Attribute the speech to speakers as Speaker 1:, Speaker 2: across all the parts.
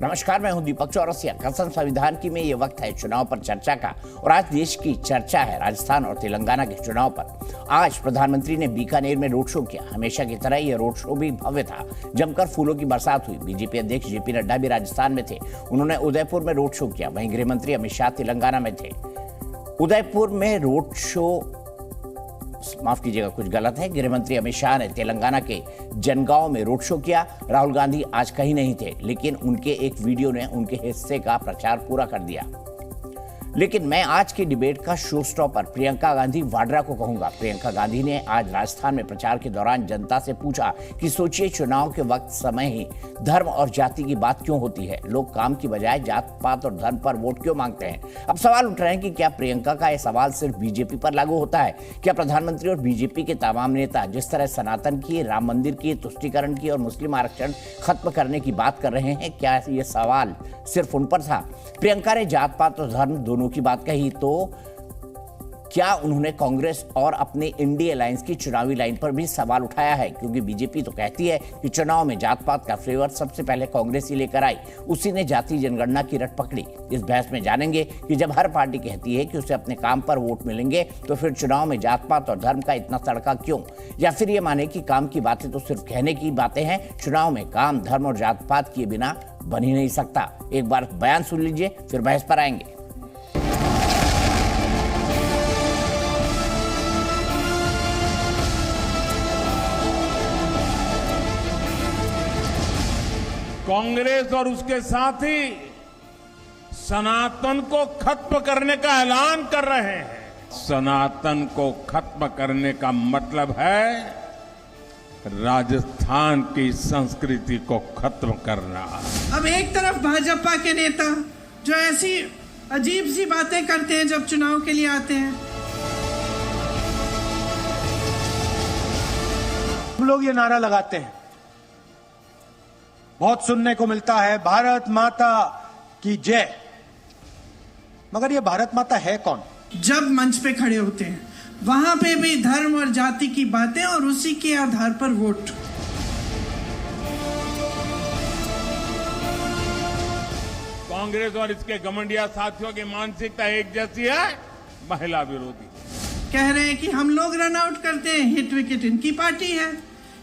Speaker 1: नमस्कार, मैं हूं दीपक चौरसिया। कल संविधान की में ये वक्त है चुनाव पर चर्चा का और आज देश की चर्चा है राजस्थान और तेलंगाना के चुनाव पर। आज प्रधानमंत्री ने बीकानेर में रोड शो किया। हमेशा की तरह ये रोड शो भी भव्य था। जमकर फूलों की बरसात हुई। बीजेपी अध्यक्ष जेपी नड्डा भी राजस्थान में थे। उन्होंने उदयपुर में रोड शो किया। वहीं गृहमंत्री अमित शाह तेलंगाना में थे। उदयपुर में रोड शो, माफ कीजिएगा कुछ गलत है, गृहमंत्री अमित शाह ने तेलंगाना के जनगांव में रोड शो किया। राहुल गांधी आज कहीं नहीं थे, लेकिन उनके एक वीडियो ने उनके हिस्से का प्रचार पूरा कर दिया। लेकिन मैं आज की डिबेट का शो स्टॉपर प्रियंका गांधी वाड्रा को कहूंगा। प्रियंका गांधी ने आज राजस्थान में प्रचार के दौरान जनता से पूछा कि सोचिए, चुनाव के वक्त समय ही धर्म और जाति की बात क्यों होती है? लोग काम की बजाय जात पात और धर्म पर वोट क्यों मांगते हैं? अब सवाल उठ रहे हैं कि क्या प्रियंका का यह सवाल सिर्फ बीजेपी पर लागू होता है? क्या प्रधानमंत्री और बीजेपी के तमाम नेता जिस तरह सनातन की, राम मंदिर की, तुष्टीकरण की और मुस्लिम आरक्षण खत्म करने की बात कर रहे हैं, क्या ये सवाल सिर्फ उन पर था? प्रियंका ने जात पात और धर्म दोनों की बात कही, तो क्या उन्होंने कांग्रेस और अपने इंडिया अलायंस की चुनावी लाइन पर भी सवाल उठाया है? क्योंकि बीजेपी तो कहती है कि चुनाव में जात पात का फ्लेवर सबसे पहले कांग्रेस ही लेकर आई, उसी ने जाति जनगणना की रट पकड़ी। इस बहस में जानेंगे कि जब हर पार्टी कहती है कि उसे अपने काम पर वोट मिलेंगे, तो फिर चुनाव में जात पात और धर्म का इतना तड़का क्यों? या फिर ये माने कि काम की बातें तो सिर्फ कहने की बातें हैं, चुनाव में काम, धर्म और जात पात किए बिना बन ही नहीं सकता। एक बार बयान सुन लीजिए, फिर बहस पर आएंगे।
Speaker 2: कांग्रेस और उसके साथी सनातन को खत्म करने का ऐलान कर रहे हैं। सनातन को खत्म करने का मतलब है राजस्थान की संस्कृति को खत्म करना।
Speaker 3: अब एक तरफ भाजपा के नेता जो ऐसी अजीब सी बातें करते हैं जब चुनाव के लिए आते हैं,
Speaker 4: हम लोग ये नारा लगाते हैं, बहुत सुनने को मिलता है, भारत माता की जय। मगर ये भारत माता है कौन?
Speaker 3: जब मंच पे खड़े होते हैं वहां पे भी धर्म और जाति की बातें और उसी के आधार पर वोट।
Speaker 2: कांग्रेस और इसके घमंडिया साथियों की मानसिकता एक जैसी है, महिला विरोधी।
Speaker 3: कह रहे हैं कि हम लोग रन आउट करते हैं, हिट विकेट इनकी पार्टी है,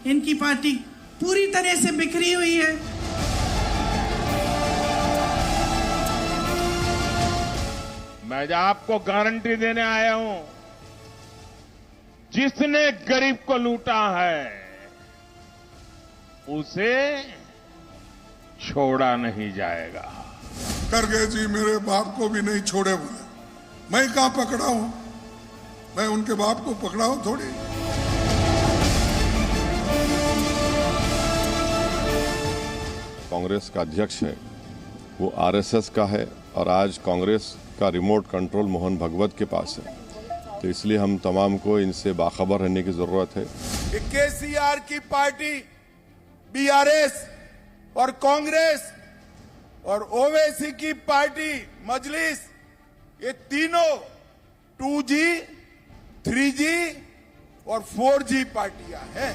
Speaker 3: इनकी पार्टी पूरी तरह से बिखरी हुई है।
Speaker 2: मैं आपको गारंटी देने आया हूं, जिसने गरीब को लूटा है उसे छोड़ा नहीं जाएगा।
Speaker 5: करगे जी मेरे बाप को भी नहीं छोड़े, बोले मैं कहां पकड़ा हूं? मैं उनके बाप को पकड़ा हूं थोड़ी।
Speaker 6: कांग्रेस का अध्यक्ष है वो आरएसएस का है और आज कांग्रेस का रिमोट कंट्रोल मोहन भगवत के पास है, तो इसलिए हम तमाम को इनसे बाखबर रहने की जरूरत है।
Speaker 5: केसीआर की पार्टी, बीआरएस और कांग्रेस और ओवैसी की पार्टी मजलिस, ये तीनों 2G, 3G और 4G पार्टियां हैं।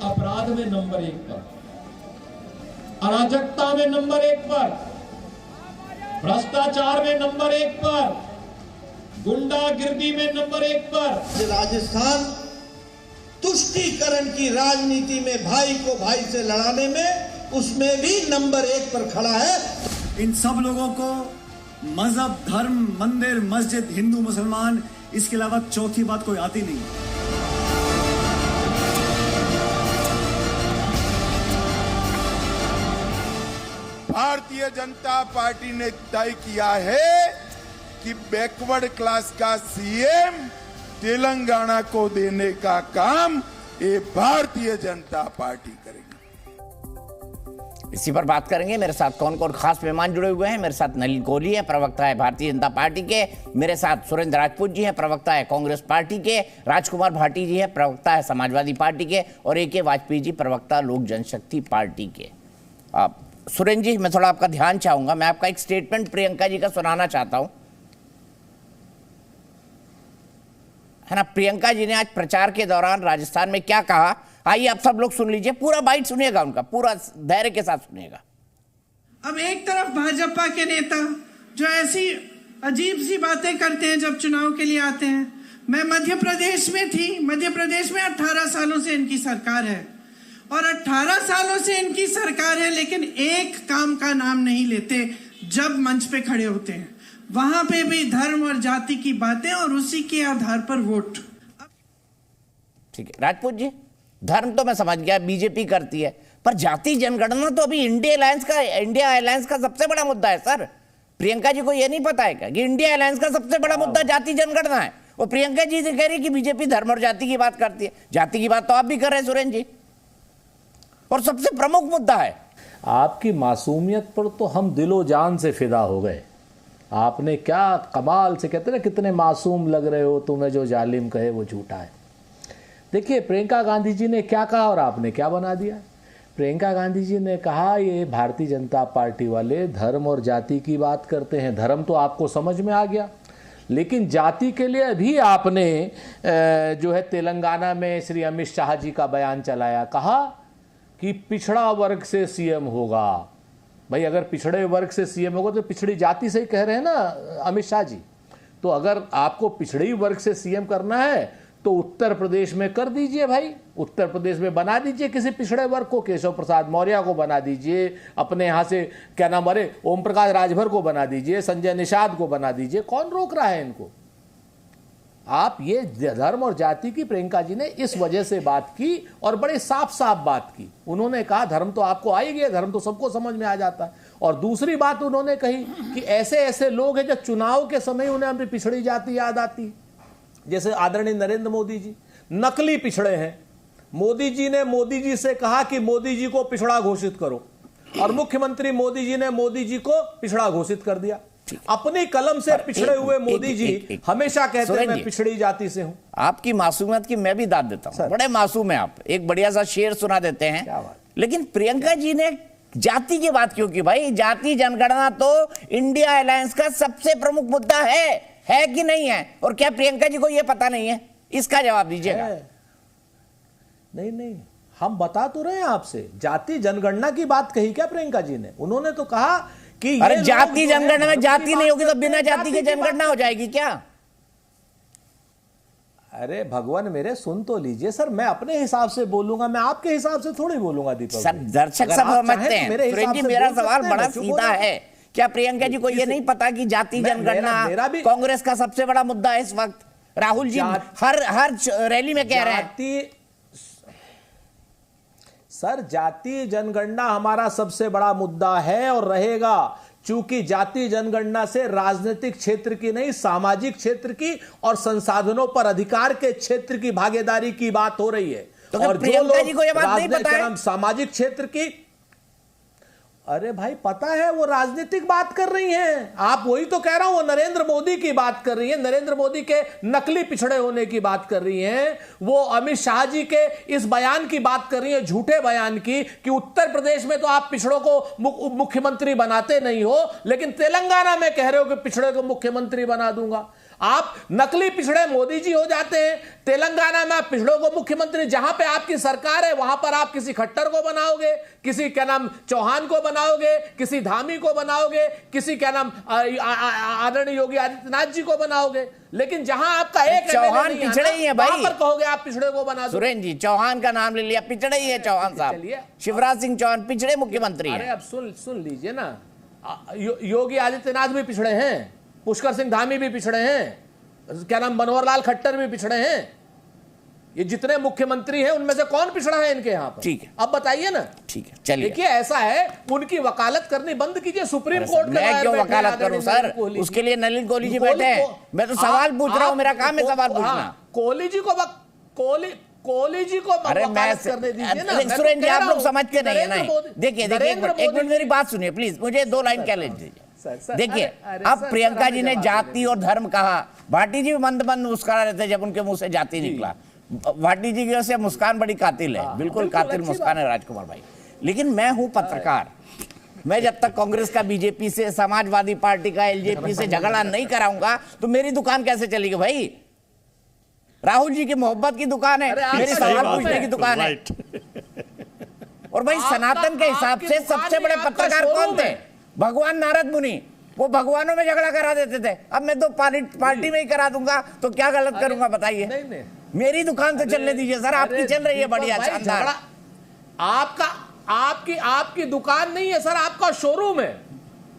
Speaker 7: अपराध में नंबर 1 पर, अराजकता में नंबर 1 पर, भ्रष्टाचार में नंबर 1 पर, गुंडागिर्दी में नंबर 1 पर।
Speaker 8: राजस्थान तुष्टीकरण की राजनीति में भाई को भाई से लड़ाने में उसमें भी नंबर 1 पर खड़ा है।
Speaker 9: इन सब लोगों को मजहब, धर्म, मंदिर, मस्जिद, हिंदू, मुसलमान, इसके अलावा चौथी बात कोई आती नहीं।
Speaker 5: भारतीय जनता पार्टी ने तय किया है कि बैकवर्ड क्लास का सीएम तेलंगाना को देने का काम ये भारतीय जनता पार्टी करेगी।
Speaker 1: इसी पर बात करेंगे। मेरे साथ कौन कौन खास मेहमान जुड़े हुए हैं। मेरे साथ नलिन कोहली है, प्रवक्ता है भारतीय जनता पार्टी के। मेरे साथ सुरेंद्र राजपूत जी हैं, प्रवक्ता है कांग्रेस पार्टी के। राजकुमार भाटी जी है, प्रवक्ता है समाजवादी पार्टी के। और AK वाजपेयी जी, प्रवक्ता लोक जनशक्ति पार्टी के। सुरेंद्र जी, मैं थोड़ा आपका ध्यान चाहूंगा। मैं आपका एक स्टेटमेंट प्रियंका जी का सुनाना चाहता हूं। है ना। प्रियंका जी ने आज प्रचार के दौरान राजस्थान में क्या कहा, आइए आप सब लोग सुन लीजिए, पूरा बाइट सुनिएगा उनका, पूरा धैर्य के साथ सुनिएगा।
Speaker 3: अब एक तरफ भाजपा के नेता जो ऐसी अजीब सी बातें करते हैं जब चुनाव के लिए आते हैं। मैं मध्य प्रदेश में थी, मध्य प्रदेश में 18 सालों से इनकी सरकार है और 18 सालों से इनकी सरकार है, लेकिन एक काम का नाम नहीं लेते जब मंच पे खड़े होते हैं। वहां पे भी धर्म और जाति की बातें और उसी के आधार पर वोट।
Speaker 1: ठीक है राजपूत जी, धर्म तो मैं समझ गया बीजेपी करती है, पर जाति जनगणना तो अभी इंडिया अलायंस का सबसे बड़ा मुद्दा है सर। प्रियंका जी को यह नहीं पता है क्या कि इंडिया अलायंस का सबसे बड़ा मुद्दा जाति जनगणना है। और प्रियंका जी से कह रही कि बीजेपी धर्म और जाति की बात करती है। जाति की बात तो आप भी कर रहे हैं सुरेंद्र जी, और सबसे प्रमुख मुद्दा है।
Speaker 10: आपकी मासूमियत पर तो हम दिलो जान से फिदा हो गए। आपने क्या कमाल से, कहते ना कितने मासूम लग रहे हो, तुम्हें जो जालिम कहे वो झूठा है। देखिए प्रियंका गांधी जी ने क्या कहा और आपने क्या बना दिया। प्रियंका गांधी जी ने कहा ये भारतीय जनता पार्टी वाले धर्म और जाति की बात करते हैं। धर्म तो आपको समझ में आ गया, लेकिन जाति के लिए भी आपने जो है तेलंगाना में श्री अमित शाह जी का बयान चलाया, कहा कि पिछड़ा वर्ग से सीएम होगा। भाई अगर पिछड़े वर्ग से सीएम होगा तो पिछड़ी जाति से ही कह रहे हैं ना अमित शाह जी। तो अगर आपको पिछड़ी वर्ग से सीएम करना है तो उत्तर प्रदेश में कर दीजिए भाई, उत्तर प्रदेश में बना दीजिए किसी पिछड़े वर्ग को, केशव प्रसाद मौर्य को बना दीजिए, अपने यहाँ से क्या नाम, अरे ओम प्रकाश राजभर को बना दीजिए, संजय निषाद को बना दीजिए, कौन रोक रहा है इनको। आप ये धर्म और जाति की प्रियंका जी ने इस वजह से बात की और बड़े साफ साफ बात की। उन्होंने कहा धर्म तो आपको आ ही गया, धर्म तो सबको समझ में आ जाता है। और दूसरी बात उन्होंने कही कि ऐसे ऐसे लोग हैं जो चुनाव के समय उन्हें अपनी पिछड़ी जाति याद आती, जैसे आदरणीय नरेंद्र मोदी जी नकली पिछड़े हैं। मोदी जी ने मोदी जी से कहा कि मोदी जी को पिछड़ा घोषित करो, और मुख्यमंत्री मोदी जी ने मोदी जी को पिछड़ा घोषित कर दिया। अपनी कलम से पिछड़े हुए मोदी जी हमेशा कहते हैं मैं पिछड़ी जाति से हूं।
Speaker 1: आपकी मासूमियत की मैं भी दाद देता हूं, बड़े मासूम हैं आप। एक बढ़िया सा शेर सुना देते हैं। लेकिन प्रियंका जी ने जाति की बात क्यों की भाई? जाति जनगणना तो इंडिया अलायंस का सबसे प्रमुख मुद्दा है कि नहीं है? और क्या प्रियंका जी को यह पता नहीं है? इसका जवाब दीजिएगा।
Speaker 10: नहीं, हम बता तो रहे हैं आपसे, जाति जनगणना की बात कही क्या प्रियंका जी ने? उन्होंने तो कहा कि
Speaker 1: अरे जाति जनगणना में जाति नहीं होगी तो बिना जाति के जनगणना हो जाएगी क्या?
Speaker 10: अरे भगवान मेरे, सुन तो लीजिए सर, मैं अपने हिसाब से बोलूंगा, मैं आपके हिसाब से थोड़ी बोलूंगा दीपक
Speaker 1: सर। दर्शक सब समझते हैं। मेरा सवाल बड़ा सीधा है, क्या प्रियंका जी को ये नहीं पता कि जाति जनगणना कांग्रेस का सबसे बड़ा मुद्दा है इस वक्त? राहुल जी हर रैली में कह रहे हैं।
Speaker 10: सर जाति जनगणना हमारा सबसे बड़ा मुद्दा है और रहेगा, चूंकि जाति जनगणना से राजनीतिक क्षेत्र की नहीं, सामाजिक क्षेत्र की और संसाधनों पर अधिकार के क्षेत्र की भागीदारी की बात हो रही है।
Speaker 1: तो और प्रियंका जी को यह बात नहीं पता है?
Speaker 10: सामाजिक क्षेत्र की, अरे भाई पता है, वो राजनीतिक बात कर रही हैं। आप वही तो कह रहा हूं, वो नरेंद्र मोदी की बात कर रही है, नरेंद्र मोदी के नकली पिछड़े होने की बात कर रही हैं। वो अमित शाह जी के इस बयान की बात कर रही है, झूठे बयान की, कि उत्तर प्रदेश में तो आप पिछड़ों को मुख्यमंत्री बनाते नहीं हो, लेकिन तेलंगाना में कह रहे हो कि पिछड़े को मुख्यमंत्री बना दूंगा। आप नकली पिछड़े मोदी जी हो जाते हैं, तेलंगाना में आप पिछड़ों को मुख्यमंत्री, जहां पे आपकी सरकार है वहां पर आप किसी खट्टर को बनाओगे, किसी क्या नाम चौहान को बनाओगे, किसी धामी को बनाओगे, किसी क्या नाम आदरणीय योगी आदित्यनाथ जी को बनाओगे। लेकिन जहां आपका एक
Speaker 1: चौहान पिछड़े ही है भाई,
Speaker 10: वहां पर कहोगे आप पिछड़े को बना दो।
Speaker 1: सुरेंद्र जी चौहान का नाम ले लिया, पिछड़े ही है चौहान साहब। शिवराज सिंह चौहान पिछड़े मुख्यमंत्री हैं।
Speaker 10: अरे अब सुन लीजिए ना, योगी आदित्यनाथ भी पिछड़े हैं, पुष्कर सिंह धामी भी पिछड़े हैं, क्या नाम मनोहरलाल खट्टर भी पिछड़े हैं। ये जितने मुख्यमंत्री हैं उनमें से कौन पिछड़ा है इनके यहाँ पर?
Speaker 1: ठीक है,
Speaker 10: अब बताइए ना।
Speaker 1: ठीक है, चलिए।
Speaker 10: देखिए ऐसा है, उनकी वकालत करनी बंद कीजिए सुप्रीम कोर्ट में।
Speaker 1: मैं क्यों वकालत करूं सर? उसके लिए नलिन कोहली जी बैठे हैं। मैं तो सवाल पूछ रहा हूं, मेरा काम है सवाल पूछना।
Speaker 10: कोहली जी को
Speaker 1: अरे मैं सुरेंद्र जी, आप लोग समझते नहीं है। नहीं देखिए एक मिनट मेरी बात सुनिए प्लीज, मुझे 2 लाइन क्या ले दीजिए। देखिए अब प्रियंका जी ने जाति और धर्म कहा, भाटी जी मंद मंद मुस्कुरा रहे थे जब उनके मुंह से जाति निकला। भाटी जी की वजह से मुस्कान बड़ी कातिल है, बिल्कुल कातिल मुस्कान है राजकुमार भाई। लेकिन मैं हूं पत्रकार, मैं जब तक कांग्रेस का बीजेपी से, समाजवादी पार्टी का एलजेपी से झगड़ा नहीं कराऊंगा तो मेरी दुकान कैसे चलेगी भाई? राहुल जी की मोहब्बत की दुकान है, मेरी सवाल पूछने की दुकान है। और भाई सनातन के हिसाब से सबसे बड़े पत्रकार कौन थे? भगवान नारद मुनि। वो भगवानों में झगड़ा करा देते थे। अब मैं तो पार्टी में ही करा दूंगा तो क्या गलत करूंगा बताइए? मेरी दुकान तो चलने दीजिए सर, आपकी चल रही है बढ़िया शानदार।
Speaker 10: आपकी दुकान नहीं है सर, आपका शोरूम है।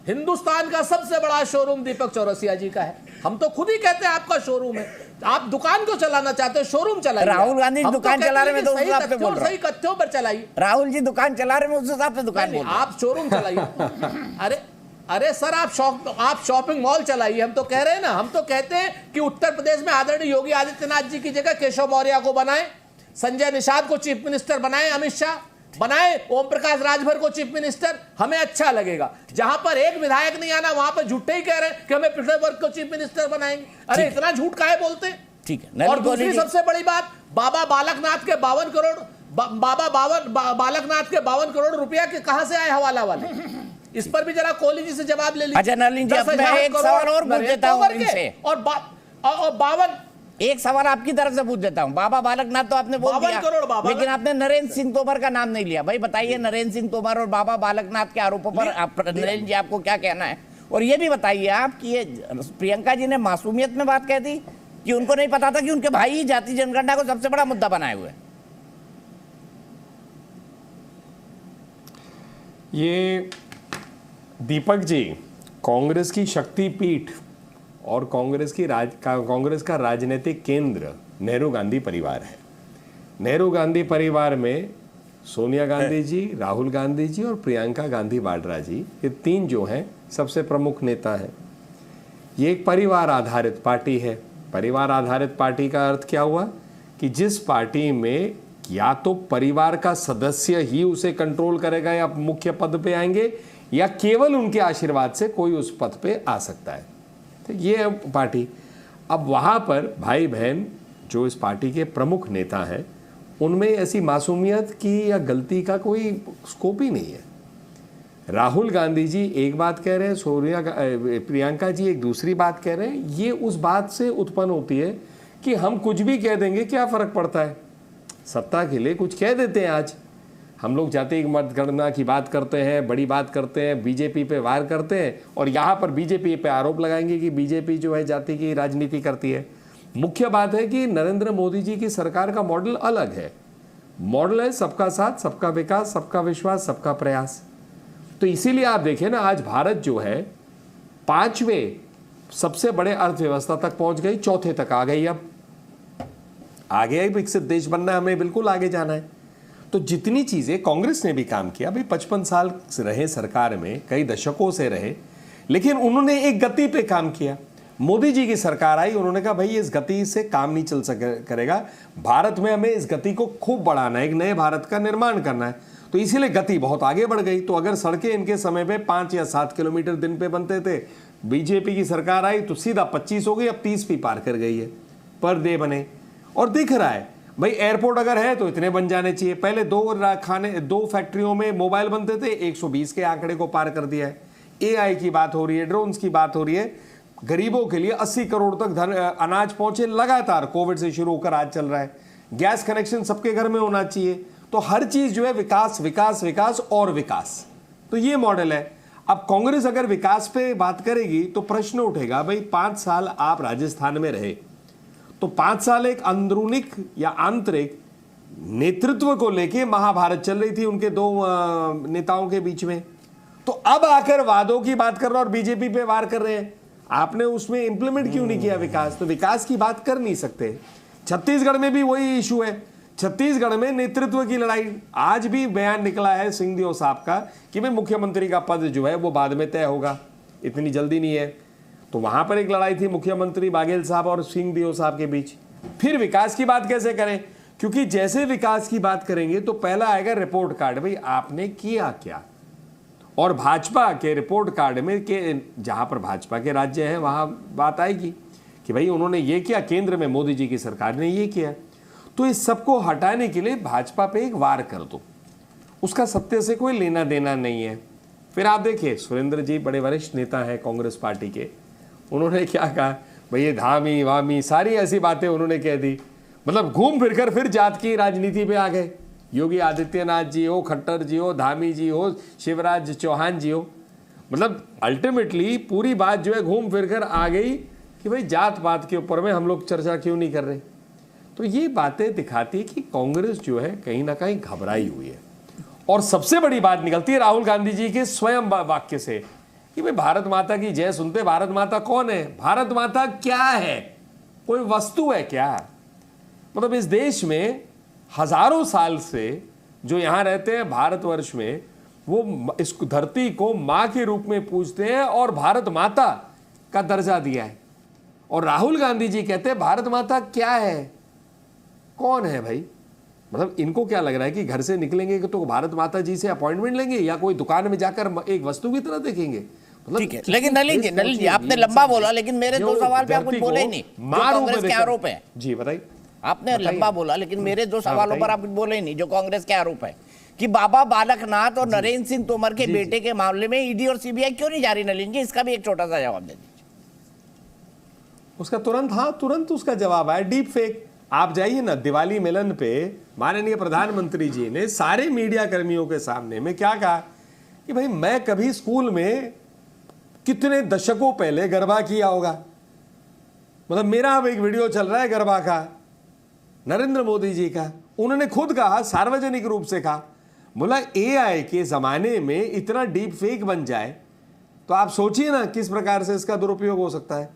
Speaker 10: हिंदुस्तान का सबसे बड़ा शोरूम दीपक चौरसिया जी का है। हम तो खुद ही कहते हैं आपका शोरूम है। आप दुकान क्यों चलाना चाहते हो? शोरूम चलाइए।
Speaker 1: राहुल गांधी दुकान चला रहे, मैं तो उस हिसाब से बोल रहा हूं।
Speaker 10: सही कथ्यों पर चलाइए।
Speaker 1: राहुल जी दुकान चला रहे, मैं उस हिसाब से दुकान बोल रहा हूं।
Speaker 10: आप शोरूम चलाइए। अरे सर, आप शॉपिंग मॉल चलाइए। हम तो कह रहे हैं ना, हम तो कहते हैं कि उत्तर प्रदेश में आदरणीय योगी आदित्यनाथ जी की जगह केशव मौर्य को बनाएं, संजय निषाद को चीफ मिनिस्टर बनाएं, अमित शाह बनाएं, ओम प्रकाश राजभर को चीफ मिनिस्टर, हमें अच्छा लगेगा। जहां पर एक विधायक नहीं आना, वहां पर झूठे ही कह रहे हैं कि हमें पिछड़े वर्ग को चीफ मिनिस्टर बनाएंगे। अरे इतना झूठ काहे बोलते?
Speaker 1: ठीक है।
Speaker 10: और दूसरी सबसे बड़ी बात, बाबा बालकनाथ के 52 करोड़ बालकनाथ के 52 करोड़ रुपया के कहां से आए हवाला वाले? इस पर भी जरा कोहली जी से जवाब ले लीजिए।
Speaker 1: अच्छा नलिन जी, मैं एक सवाल और पूछ देता हूं इनसे।
Speaker 10: और 52
Speaker 1: एक सवाल आपकी तरफ से पूछ देता हूं। बाबा बालकनाथ तो आपने बोल दिया, लेकिन आपने नरेंद्र सिंह तोमर का नाम नहीं लिया। भाई बताइए, नरेंद्र सिंह तोमर और बाबा बालकनाथ के आरोपों पर नरेंद्र जी आपको क्या कहना है? और ये भी बताइए आप कि ये प्रियंका जी ने मासूमियत में बात कह दी कि उनको नहीं पता था कि उनके भाई ही जाति जनगणना को सबसे बड़ा मुद्दा बनाए हुए।
Speaker 11: ये दीपक जी, कांग्रेस की शक्तिपीठ और कांग्रेस का राजनीतिक केंद्र नेहरू गांधी परिवार है। नेहरू गांधी परिवार में सोनिया गांधी जी, राहुल गांधी जी और प्रियंका गांधी वाड्रा जी, ये तीन जो हैं सबसे प्रमुख नेता हैं। ये एक परिवार आधारित पार्टी है। परिवार आधारित पार्टी का अर्थ क्या हुआ कि जिस पार्टी में या तो परिवार का सदस्य ही उसे कंट्रोल करेगा या मुख्य पद पे आएंगे, या केवल उनके आशीर्वाद से कोई उस पद पे आ सकता है। तो ये पार्टी, अब वहाँ पर भाई बहन जो इस पार्टी के प्रमुख नेता हैं, उनमें ऐसी मासूमियत की या गलती का कोई स्कोप ही नहीं है। राहुल गांधी जी एक बात कह रहे हैं, प्रियंका जी एक दूसरी बात कह रहे हैं। ये उस बात से उत्पन्न होती है कि हम कुछ भी कह देंगे, क्या फर्क पड़ता है? सत्ता के लिए कुछ कह देते हैं। आज हम लोग जाति मतगणना की बात करते हैं, बड़ी बात करते हैं, बीजेपी पे वार करते हैं, और यहाँ पर बीजेपी पे आरोप लगाएंगे कि बीजेपी जो है जाति की राजनीति करती है। मुख्य बात है कि नरेंद्र मोदी जी की सरकार का मॉडल अलग है। मॉडल है सबका साथ, सबका विकास, सबका विश्वास, सबका प्रयास। तो इसीलिए आप देखें ना, आज भारत जो है 5वें सबसे बड़े अर्थव्यवस्था तक पहुंच गई, 4थे तक आ गई। अब आगे विकसित देश बनना है, हमें बिल्कुल आगे जाना है। तो जितनी चीजें कांग्रेस ने भी काम किया, भाई 55 साल रहे सरकार में, कई दशकों से रहे, लेकिन उन्होंने एक गति पे काम किया। मोदी जी की सरकार आई, उन्होंने कहा भाई इस गति से काम नहीं चल करेगा, भारत में हमें इस गति को खूब बढ़ाना है, एक नए भारत का निर्माण करना है। तो इसीलिए गति बहुत आगे बढ़ गई। तो अगर सड़कें इनके समय पे 5 या 7 किलोमीटर दिन पे बनते थे, बीजेपी की सरकार आई तो सीधा 25 हो गई, अब 30 भी पार कर गई है, पर डे बने। और दिख रहा है भाई, एयरपोर्ट अगर है तो इतने बन जाने चाहिए। पहले 2 फैक्ट्रियों में मोबाइल बनते थे, 120 के आंकड़े को पार कर दिया है। एआई की बात हो रही है, ड्रोन्स की बात हो रही है। गरीबों के लिए 80 करोड़ तक अनाज पहुंचे लगातार, कोविड से शुरू होकर आज चल रहा है। गैस कनेक्शन सबके घर में होना चाहिए। तो हर चीज जो है विकास विकास विकास और विकास, तो ये मॉडल है। अब कांग्रेस अगर विकास पे बात करेगी तो प्रश्न उठेगा, भाई 5 साल आप राजस्थान में रहे, तो 5 साल एक अंदरूनिक या आंतरिक नेतृत्व को लेके महाभारत चल रही थी उनके 2 नेताओं के बीच में। तो अब आकर वादों की बात कर रहे और बीजेपी पे वार कर रहे हैं। आपने उसमें इंप्लीमेंट क्यों नहीं किया विकास? तो विकास की बात कर नहीं सकते। छत्तीसगढ़ में भी वही इशू है। छत्तीसगढ़ में नेतृत्व की लड़ाई, आज भी बयान निकला है सिंहदेव साहब का कि भाई मुख्यमंत्री का पद जो है वो बाद में तय होगा, इतनी जल्दी नहीं है। तो वहां पर एक लड़ाई थी मुख्यमंत्री बाघेल साहब और सिंहदेव साहब के बीच। फिर विकास की बात कैसे करें? क्योंकि जैसे विकास की बात करेंगे तो पहला आएगा रिपोर्ट कार्ड, भाई आपने किया क्या। और भाजपा के रिपोर्ट कार्ड में के जहां पर भाजपा के राज्य हैं वहां बात आएगी कि भाई उन्होंने ये किया, केंद्र में मोदी जी की सरकार ने ये किया। तो इस सबको हटाने के लिए भाजपा पे एक वार कर दो, उसका सत्य से कोई लेना देना नहीं है। फिर आप देखिए सुरेंद्र जी बड़े वरिष्ठ नेता हैं कांग्रेस पार्टी के, उन्होंने क्या कहा, भाई ये धामी वामी सारी ऐसी बातें उन्होंने कह दी मतलब घूम फिरकर फिर जात की राजनीति पे आ गए। योगी आदित्यनाथ जी हो, खट्टर जी हो, धामी जी हो, शिवराज चौहान जी हो, मतलब अल्टीमेटली पूरी बात जो है घूम फिरकर आ गई कि भाई जात पात के ऊपर में हम लोग चर्चा क्यों नहीं कर रहे। तो ये बातें दिखाती है कि कांग्रेस जो है कहीं ना कहीं घबराई हुई है। और सबसे बड़ी बात निकलती है राहुल गांधी जी के स्वयं वाक्य से कि भाई भारत माता की जय सुनते। भारत माता कौन है? भारत माता क्या है? कोई वस्तु है क्या? मतलब इस देश में हजारों साल से जो यहां रहते हैं भारतवर्ष में, वो इस धरती को मां के रूप में पूजते हैं और भारत माता का दर्जा दिया है। और राहुल गांधी जी कहते हैं भारत माता क्या है, कौन है भाई? मतलब इनको क्या लग रहा है कि घर से निकलेंगे तो भारत माता जी से अपॉइंटमेंट लेंगे या कोई दुकान में जाकर एक वस्तु की तरह देखेंगे? मतलब
Speaker 1: ठीक है, लेकिन नलिन जी आपने लंबा बोला, लेकिन मेरे दो सवाल पे आप कुछ बोले ही नहीं। कांग्रेस के आरोप है
Speaker 11: जी, बताइए।
Speaker 1: आपने लंबा बोला, लेकिन मेरे दो सवालों पर आप कुछ बोले ही नहीं। जो कांग्रेस के आरोप है कि बाबा बालकनाथ और नरेंद्र सिंह तोमर के बेटे के मामले में ईडी और सीबीआई क्यों नहीं जा रही नलिन जी? इसका भी एक छोटा सा जवाब दे दीजिए।
Speaker 11: उसका तुरंत उसका जवाब आया, डीप फेक। आप जाइए ना दिवाली मिलन पे, माननीय प्रधानमंत्री जी ने सारे मीडिया कर्मियों के सामने में क्या कहा कि भाई मैं कभी स्कूल में कितने दशकों पहले गरबा किया होगा। मतलब मेरा अब एक वीडियो चल रहा है गरबा का, नरेंद्र मोदी जी का। उन्होंने खुद कहा, सार्वजनिक रूप से कहा, बोला एआई के जमाने में इतना डीप फेक बन जाए तो आप सोचिए ना किस प्रकार से इसका दुरुपयोग हो सकता है।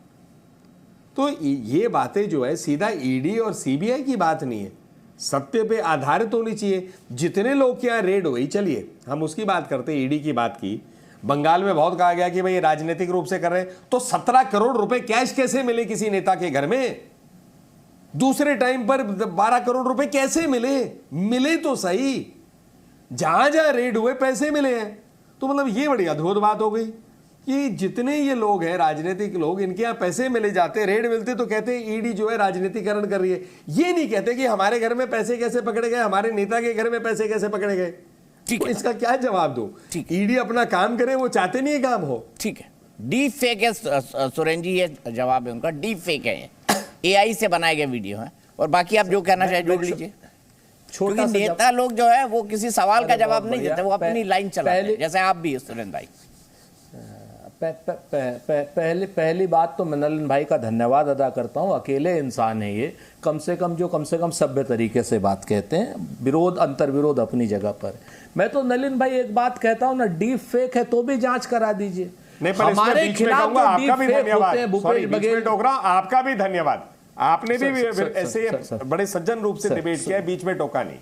Speaker 11: तो ये बातें जो है सीधा ईडी और सीबीआई की बात नहीं है, सत्य पे आधारित होनी चाहिए। जितने लोग के यहाँ रेड हुई, चलिए हम उसकी बात करते हैं, ईडी की बात की। बंगाल में बहुत कहा गया कि भाई राजनीतिक रूप से कर रहे हैं, तो 17 करोड़ रुपए कैश कैसे मिले किसी नेता के घर में? दूसरे टाइम पर 12 करोड़ रुपए कैसे मिले तो सही, जहां जहां रेड हुए पैसे मिले हैं। तो मतलब ये बड़ी अद्भुत बात हो गई कि जितने ये लोग हैं राजनीतिक लोग, इनके यहाँ पैसे मिले जाते, रेड मिलते तो कहते हैं ईडी जो है राजनीतिकरण कर रही है। ये नहीं कहते कि हमारे घर में पैसे कैसे पकड़े गए, हमारे नेता के घर में पैसे कैसे पकड़े गए।
Speaker 1: ठीक है,
Speaker 11: इसका क्या जवाब दो? ईडी अपना काम करे, वो चाहते नहीं है काम हो।
Speaker 1: ठीक है, डीप फेक है सुरेंद्र जी, ये जवाब है उनका, डीप फेक है, एआई से बनाए गए वीडियो है। और बाकी आप जो कहना चाहे जोड़ लीजिए। क्योंकि नेता लोग जो है वो किसी सवाल का जवाब नहीं देते, वो अपनी लाइन चलाते हैं, जैसे आप भी सुरेंद्र भाई।
Speaker 10: पहली बात तो मैं नलिन भाई का धन्यवाद अदा करता हूं। अकेले इंसान है ये, कम से कम सभ्य तरीके से बात कहते हैं, विरोध अंतर्विरोध अपनी जगह पर। मैं तो नलिन भाई एक बात कहता हूं ना, डीप फेक है तो भी जांच करा दीजिए। हमारे खिलाफ
Speaker 11: आपका भी धन्यवाद, भूपेश बघेल टोकरा, आपका भी धन्यवाद। आपने भी ऐसे बड़े सज्जन रूप से डिबेट किया, बीच में टोका नहीं।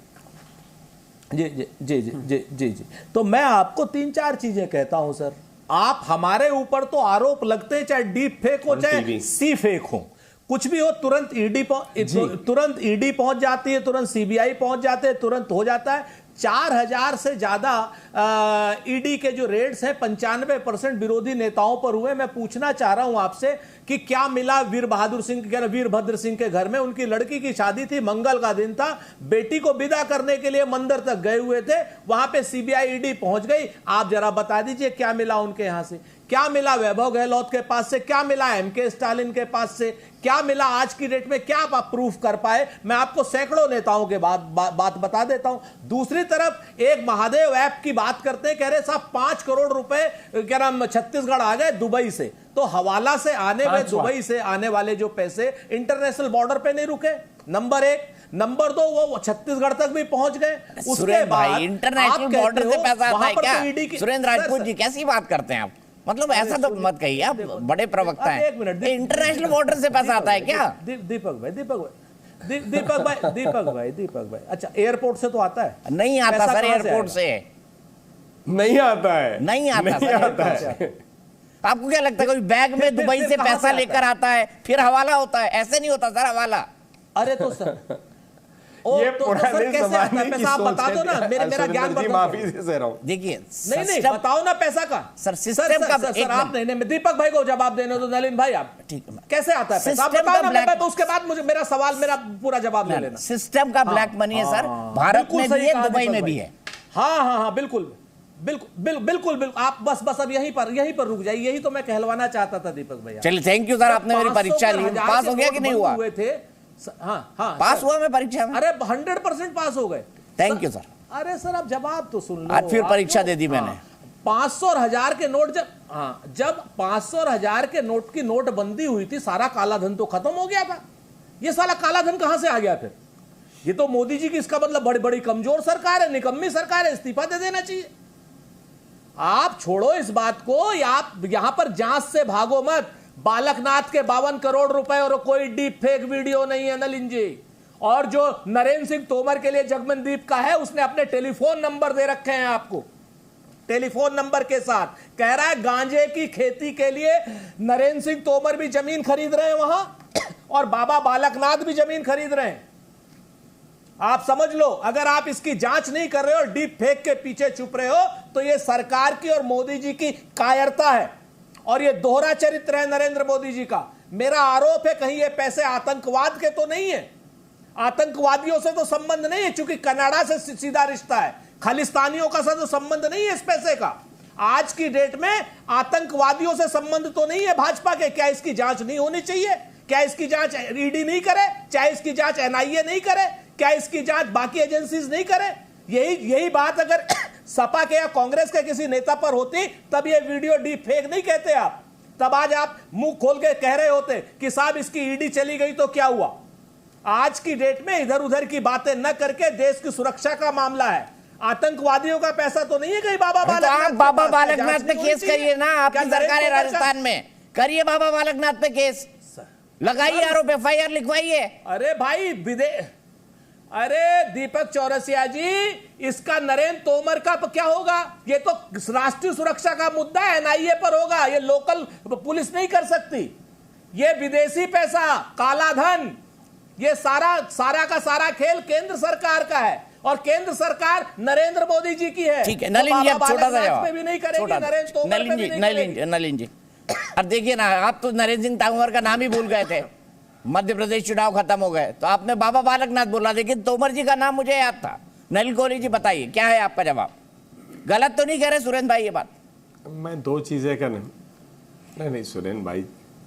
Speaker 10: जी जी जी जी जी जी जी। तो मैं आपको 3-4 चीजें कहता हूं सर। आप हमारे ऊपर तो आरोप लगते हैं, चाहे डीप फेक हो चाहे सी फेक हो, कुछ भी हो, तुरंत ईडी पहुंच जाती है, तुरंत सीबीआई पहुंच जाते हैं, तुरंत हो जाता है। 4000 से ज्यादा ईडी के जो रेड्स हैं 95% विरोधी नेताओं पर हुए। मैं पूछना चाह रहा हूं आपसे कि क्या मिला वीरभद्र सिंह के घर में? उनकी लड़की की शादी थी, मंगल का दिन था, बेटी को विदा करने के लिए मंदिर तक गए हुए थे, वहां पे सीबीआई ईडी पहुंच गई। आप जरा बता दीजिए क्या मिला उनके यहां से? क्या मिला वैभव गहलोत के पास से? क्या मिला एमके स्टालिन के पास से? क्या मिला आज की डेट में? क्या आप प्रूफ कर पाए? मैं आपको सैकड़ों नेताओं के बात बता देता हूं। दूसरी तरफ एक महादेव ऐप की बात करते हैं, कह रहे साहब 5 करोड़ रुपए क्या नाम छत्तीसगढ़ आ गए दुबई से। तो हवाला से आने में, दुबई से आने वाले जो पैसे इंटरनेशनल बॉर्डर पे नहीं रुके, नंबर 1। नंबर 2, वो छत्तीसगढ़ तक भी पहुंच गए। उसके बाद
Speaker 1: इंटरनेशनल बॉर्डर से पैसा आता है क्या? सुरेंद्र राजपूत जी कैसी बात करते हैं आप? मतलब ऐसा तो मत कहिए, आप बड़े प्रवक्ता हैं। 1 मिनट, इंटरनेशनल बॉर्डर से पैसा आता है क्या?
Speaker 10: दीपक भाई, अच्छा एयरपोर्ट से तो आता है?
Speaker 1: नहीं आता सर, एयरपोर्ट से
Speaker 11: नहीं आता है,
Speaker 1: नहीं आता है। आपको क्या लगता है कोई बैग में दुबई से पैसा लेकर आता है फिर हवाला होता है? ऐसे नहीं होता सर हवाला।
Speaker 10: अरे तो सर
Speaker 11: ये पुराने जमाने की
Speaker 10: सोच बता दो ना, मेरा ज्ञान
Speaker 11: माफी से रहा हूं।
Speaker 1: देखिए
Speaker 10: नहीं बताओ ना पैसा का
Speaker 1: सर सिस्टम का
Speaker 10: आप नहीं, दीपक भाई को जवाब देने दो। नलिन भाई आप ठीक कैसे आता है पैसा? आप बताओ ना, तो उसके बाद मुझे मेरा सवाल, मेरा पूरा जवाब ले लेना।
Speaker 1: सिस्टम का ब्लैक मनी है सर, भारत में भी है, दुबई में भी है।
Speaker 10: हाँ बिल्कुल। आप बस अब यहीं पर रुक जाइए, यही तो मैं कहलवाना चाहता था दीपक भैया।
Speaker 1: चलिए थैंक यू सर, आपने मेरी परीक्षा ली, पास हो गया कि नहीं हुआ?
Speaker 10: हुए थे हाँ
Speaker 1: पास हुआ मैं परीक्षा में।
Speaker 10: अरे 100% पास हो गए।
Speaker 1: Thank you sir.
Speaker 10: अरे सर अब जवाब तो सुन लो।
Speaker 1: आज फिर परीक्षा दे दी मैंने।
Speaker 10: 500 और 1000 के नोट जब 500 और 1000 के नोट की नोटबंदी हुई थी, सारा काला धन तो खत्म हो गया था। ये सारा काला धन कहां से आ गया फिर? ये तो मोदी जी की, इसका मतलब बड़ी बड़ी कमजोर सरकार है, निकम्मी सरकार है, इस्तीफा दे देना चाहिए। आप छोड़ो इस बात को, आप यहां पर जांच से भागो मत। बालकनाथ के 52 करोड़ रुपए और कोई डीप फेक वीडियो नहीं है नलिन जी। और जो नरेंद्र सिंह तोमर के लिए जगमनदीप का है, उसने अपने टेलीफोन नंबर दे रखे हैं आपको, टेलीफोन नंबर के साथ। कह रहा है गांजे की खेती के लिए नरेंद्र सिंह तोमर भी जमीन खरीद रहे हैं वहां, और बाबा बालकनाथ भी जमीन खरीद रहे हैं। आप समझ लो, अगर आप इसकी जांच नहीं कर रहे हो और डीप फेक के पीछे छुप रहे हो, तो ये सरकार की और मोदी जी की कायरता है, और ये दोहरा चरित्र है नरेंद्र मोदी जी का। मेरा आरोप है कहीं ये पैसे आतंकवाद के तो नहीं है, आतंकवादियों से तो संबंध नहीं है, क्योंकि कनाडा से सीधा रिश्ता है, खालिस्तानियों का तो संबंध नहीं है इस पैसे का। आज की डेट में आतंकवादियों से संबंध तो नहीं है भाजपा के। क्या इसकी जांच नहीं होनी चाहिए? क्या इसकी जांच ईडी नहीं करे? चाहे इसकी जांच एनआईए नहीं करे? क्या इसकी जांच बाकी एजेंसीज नहीं करे? यही बात अगर सपा के या कांग्रेस के किसी नेता पर होती, तब ये वीडियो डीप फेक नहीं कहते आप। तब आज आप मुंह खोल के कह रहे होते कि साहब इसकी ईडी चली गई तो क्या हुआ। आज की डेट में इधर उधर की बातें न करके देश की सुरक्षा का मामला है, आतंकवादियों का पैसा तो नहीं है कहीं बाबा बालकनाथ।
Speaker 1: बाबा बालकनाथ पे केस करिए ना, आपकी सरकार है राजस्थान में, करिए बाबा बालकनाथ पे केस, लगाइए आरोप, एफआईआर लिखवाइए।
Speaker 10: अरे भाई अरे दीपक चौरसिया जी, इसका नरेंद्र तोमर का क्या होगा? ये तो राष्ट्रीय सुरक्षा का मुद्दा है, एनआईए पर होगा, ये लोकल पुलिस नहीं कर सकती। ये विदेशी पैसा, काला धन, ये सारा का सारा खेल केंद्र सरकार का है, और केंद्र सरकार नरेंद्र मोदी जी की है।
Speaker 1: ठीक है नलिन जी, अब छोटा सा जवाब
Speaker 10: भी नहीं करेगी, नरेंद्र तोमर पे भी नहीं करेगी।
Speaker 1: नलिन जी, अब देखिए ना, आप तो नरेंद्र सिंह तोमर का नाम ही भूल गए थे। मध्य प्रदेश चुनाव खत्म हो गए तो आपने बाबा बालकनाथ बोला, लेकिन तोमर जी का नाम मुझे याद था। नलिन कोहली जी बताइए क्या है आपका जवाब? गलत तो नहीं कह रहे सुरेंद्र भाई ये बात?
Speaker 11: मैं दो चीजें नहीं सुरेंद्र भाई,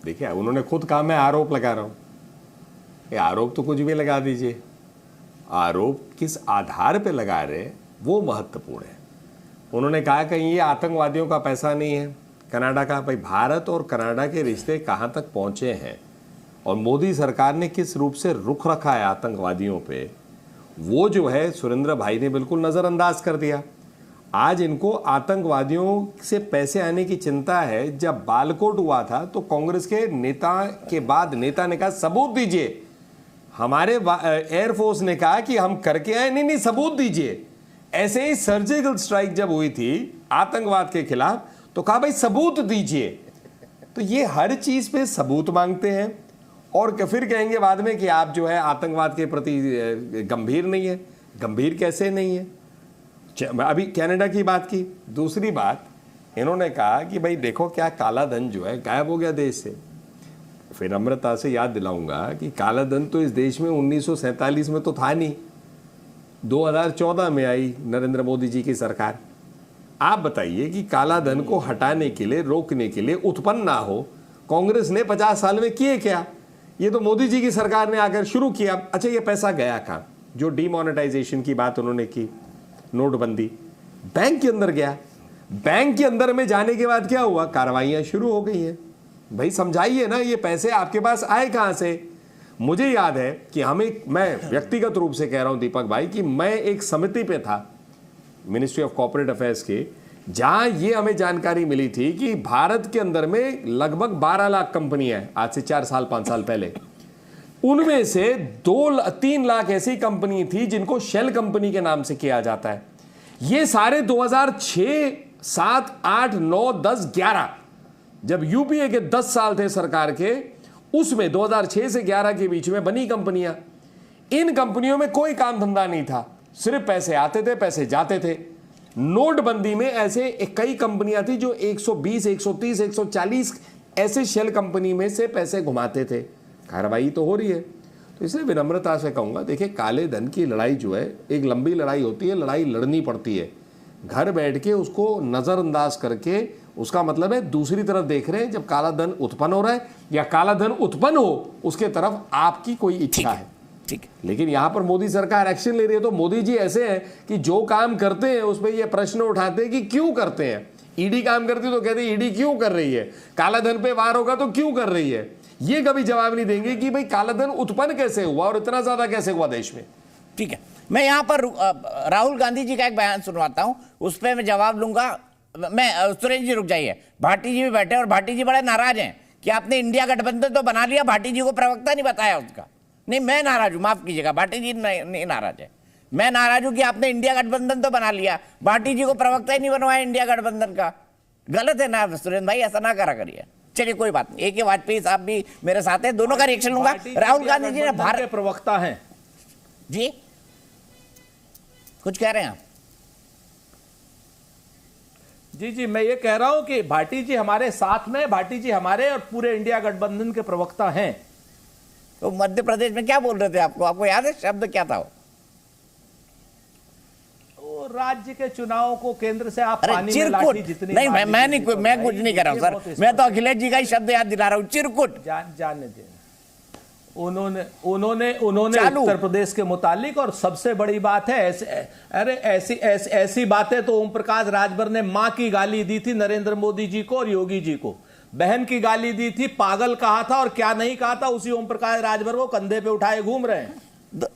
Speaker 11: देखिए उन्होंने खुद कहा मैं आरोप लगा रहा हूं। ये आरोप तो कुछ भी लगा दीजिए, आरोप किस आधार पे लगा रहे वो महत्वपूर्ण है। उन्होंने कहा कि ये आतंकवादियों का पैसा नहीं है कनाडा का। भाई भारत और कनाडा के रिश्ते कहां तक पहुंचे हैं और मोदी सरकार ने किस रूप से रुख रखा है आतंकवादियों पे, वो जो है सुरेंद्र भाई ने बिल्कुल नज़रअंदाज कर दिया। आज इनको आतंकवादियों से पैसे आने की चिंता है। जब बालकोट हुआ था तो कांग्रेस के नेता के बाद नेता ने कहा सबूत दीजिए, हमारे एयरफोर्स ने कहा कि हम करके आए, नहीं सबूत दीजिए। ऐसे ही सर्जिकल स्ट्राइक जब हुई थी आतंकवाद के खिलाफ तो कहा भाई सबूत दीजिए। तो ये हर चीज पे सबूत मांगते हैं और फिर कहेंगे बाद में कि आप जो है आतंकवाद के प्रति गंभीर नहीं है। गंभीर कैसे नहीं है? अभी कनाडा की बात की। दूसरी बात इन्होंने कहा कि भाई देखो क्या काला धन जो है गायब हो गया देश से। फिर नम्रता से याद दिलाऊंगा कि काला धन तो इस देश में 1947 में तो था नहीं, 2014 में आई नरेंद्र मोदी जी की सरकार। आप बताइए कि काला धन को हटाने के लिए, रोकने के लिए, उत्पन्न ना हो, कांग्रेस ने 50 साल में किए क्या? ये तो मोदी जी की सरकार ने आकर शुरू किया। अच्छा ये पैसा गया कहाँ? जो डीमोनेटाइजेशन की बात उन्होंने की, नोटबंदी, बैंक के अंदर गया। बैंक के अंदर में जाने के बाद क्या हुआ? कार्रवाइयां शुरू हो गई हैं। भाई समझाइए ना, ये पैसे आपके पास आए कहां से? मुझे याद है कि मैं व्यक्तिगत रूप से कह रहा हूं दीपक भाई कि मैं एक समिति पे था मिनिस्ट्री ऑफ कॉर्पोरेट अफेयर्स के, जहां ये हमें जानकारी मिली थी कि भारत के अंदर में लगभग 12 लाख कंपनियां हैं आज से 4 साल 5 साल पहले। उनमें से 2-3 लाख ऐसी कंपनी थी जिनको शेल कंपनी के नाम से किया जाता है। ये सारे 2006, 7, 8, 9, 10, 11 जब यूपीए के 10 साल थे सरकार के, उसमें 2006 से 11 के बीच में बनी कंपनियां। इन कंपनियों में कोई काम धंधा नहीं था, सिर्फ पैसे आते थे, पैसे जाते थे। नोटबंदी में ऐसे कई कंपनियां थी जो 120, 130, 140 ऐसे शेल कंपनी में से पैसे घुमाते थे। कार्रवाई तो हो रही है। तो इसलिए विनम्रता से कहूंगा, देखिए काले धन की लड़ाई जो है एक लंबी लड़ाई होती है, लड़ाई लड़नी पड़ती है। घर बैठ के उसको नज़रअंदाज करके उसका मतलब है दूसरी तरफ देख रहे हैं जब काला धन उत्पन्न हो रहा है या काला धन उत्पन्न हो उसके तरफ आपकी कोई इच्छा है।
Speaker 1: ठीक है,
Speaker 11: लेकिन यहां पर मोदी सरकार एक्शन ले रही है तो मोदी जी ऐसे हैं कि जो काम करते हैं उस पर ये प्रश्न उठाते हैं कि क्यों करते हैं। ईडी काम करती है तो कहते हैं ईडी क्यों कर रही है, काला धन पे वार होगा तो क्यों कर रही है। ये कभी जवाब नहीं देंगे कि भाई काला धन उत्पन्न कैसे हुआ और इतना ज्यादा कैसे हुआ देश में।
Speaker 1: ठीक है, मैं यहाँ पर राहुल गांधी जी का एक बयान सुनवाता हूँ, उस पर मैं जवाब लूंगा। मैं सुरेश जी रुक जाइए, भाटी जी भी बैठे और भाटी जी बड़े नाराज हैं कि आपने इंडिया गठबंधन तो बना लिया, भाटी जी को प्रवक्ता नहीं बताया उसका। नहीं, मैं नाराज हूँ, माफ कीजिएगा, भाटी जी नहीं नाराज है, मैं नाराज हूँ कि आपने इंडिया गठबंधन तो बना लिया, भाटी जी को प्रवक्ता ही नहीं बनवाया इंडिया गठबंधन का। गलत है ना सुरेंद्र भाई, ऐसा ना करा करिए। चलिए कोई बात नहीं, AK वाजपेयी साहब भी मेरे साथ है, दोनों का रिएक्शन लूंगा। राहुल गांधी जी ने भारत
Speaker 10: प्रवक्ता हैं
Speaker 1: जी, कुछ कह रहे हैं आप?
Speaker 10: जी, मैं ये कह रहा हूं कि भाटी जी हमारे साथ में, भाटी जी हमारे और पूरे इंडिया गठबंधन के प्रवक्ता हैं।
Speaker 1: तो मध्य प्रदेश में क्या बोल रहे थे आपको याद है शब्द क्या था
Speaker 10: वो? राज्य के चुनाव को केंद्र से आप पानी में लाठी जितनी
Speaker 1: नहीं, मैं कुछ नहीं कर रहा हूं सर, मैं तो अखिलेश जी का ही शब्द याद दिला रहा हूं, चिरकुट।
Speaker 10: जाने दे, उन्होंने उत्तर प्रदेश के मुतालिक, और सबसे बड़ी बात है ऐसी बातें तो ओम प्रकाश राजभर ने मां की गाली दी थी नरेंद्र मोदी जी को और योगी जी को, बहन की गाली दी थी, पागल कहा था और क्या नहीं कहा था, उसी ओम प्रकाश राजभर को कंधे पे उठाए घूम रहे हैं।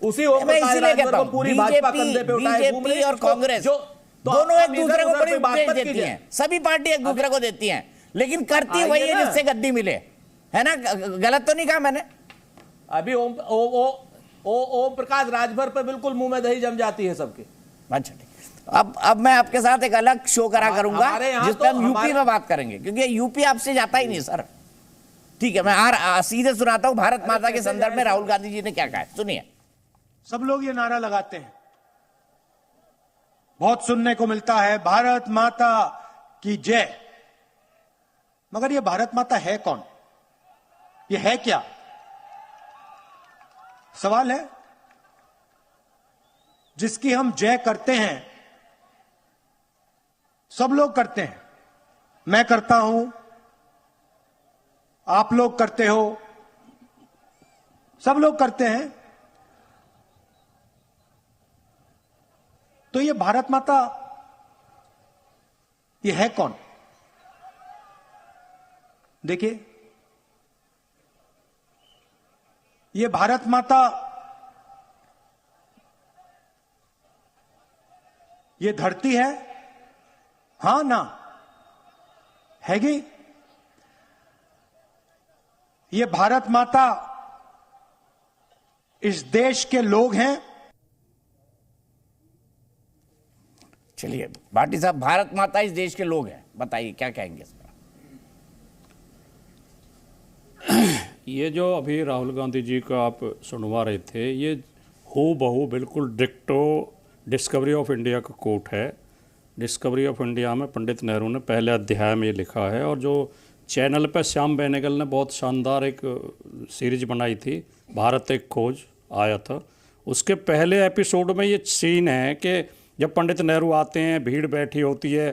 Speaker 10: उसी ओम प्रकाश राजभर को पूरी भाजपा कंधे पे उठाए घूम रही है।
Speaker 1: और कांग्रेस दोनों एक दूसरे को बड़ी उपदेश देती हैं, सभी पार्टी एक दूसरे को देती हैं, लेकिन करती वही है जिससे गद्दी मिले, है ना? गलत तो नहीं कहा मैंने?
Speaker 10: अभी ओम प्रकाश राजभर पे बिल्कुल मुंह में दही जम जाती है सबके।
Speaker 1: अच्छा, अब मैं आपके साथ एक अलग शो करा करूंगा जिस पर हम यूपी में बात करेंगे, क्योंकि यूपी आपसे जाता ही नहीं सर। ठीक है, मैं सीधे सुनाता हूं भारत माता के संदर्भ में राहुल गांधी जी ने क्या कहा, सुनिए।
Speaker 4: सब लोग ये नारा लगाते हैं, बहुत सुनने को मिलता है, भारत माता की जय। मगर ये भारत माता है कौन? ये है क्या? सवाल है। जिसकी हम जय करते हैं, सब लोग करते हैं, मैं करता हूं, आप लोग करते हो, सब लोग करते हैं। तो ये भारत माता ये है कौन? देखिए, ये भारत माता ये धरती है, हां ना? हैगी? ये भारत माता इस देश के लोग हैं।
Speaker 1: चलिए भाटी साहब, भारत माता इस देश के लोग हैं, बताइए क्या कहेंगे इस पर?
Speaker 12: ये जो अभी राहुल गांधी जी का आप सुनवा रहे थे, ये हूबहू बिल्कुल डिक्टो डिस्कवरी ऑफ इंडिया का कोट है। डिस्कवरी ऑफ इंडिया में पंडित नेहरू ने पहले अध्याय में ये लिखा है, और जो चैनल पर श्याम बेनेगल ने बहुत शानदार एक सीरीज बनाई थी, भारत एक खोज आया था, उसके पहले एपिसोड में ये सीन है कि जब पंडित नेहरू आते हैं, भीड़ बैठी होती है,